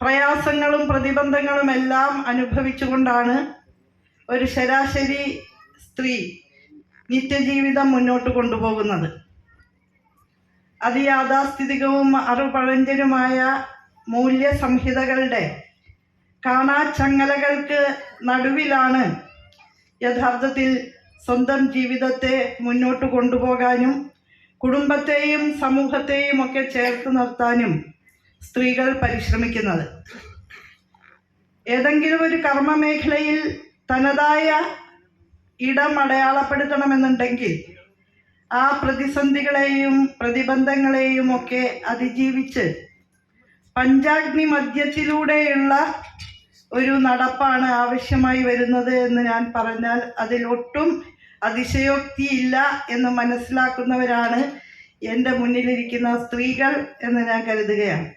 പ്രയാസങ്ങളും പ്രതിബന്ധങ്ങളും എല്ലാം അനുഭവിച്ചുകൊണ്ടാണ് ഒരു ശരാശരി സ്ത്രീ നിത്യജീവിതം മുന്നോട്ട് കൊണ്ടുപോകുന്നത്. അതിയാഥാസ്ഥിതികവും അറുപഴഞ്ചനുമായ മൂല്യസംഹിതകളുടെ കാണാച്ചങ്ങലകൾക്ക് നടുവിലാണ് യഥാർത്ഥത്തിൽ സ്വന്തം ജീവിതത്തെ മുന്നോട്ട് കൊണ്ടുപോകാനും കുടുംബത്തെയും സമൂഹത്തെയും ഒക്കെ ചേർത്ത് നിർത്താനും സ്ത്രീകൾ പരിശ്രമിക്കുന്നത്. ഏതെങ്കിലും ഒരു കർമ്മമേഖലയിൽ തനതായ ഇടം അടയാളപ്പെടുത്തണമെന്നുണ്ടെങ്കിൽ ആ പ്രതിസന്ധികളെയും പ്രതിബന്ധങ്ങളെയും ഒക്കെ അതിജീവിച്ച് പഞ്ചാഗ്നി മധ്യത്തിലൂടെയുള്ള ഒരു നടപ്പാണ് ആവശ്യമായി വരുന്നത് എന്ന് ഞാൻ പറഞ്ഞാൽ അതിലൊട്ടും അതിശയോക്തിയില്ല എന്ന് മനസ്സിലാക്കുന്നവരാണ് എൻ്റെ മുന്നിലിരിക്കുന്ന സ്ത്രീകൾ എന്ന് ഞാൻ കരുതുകയാണ്.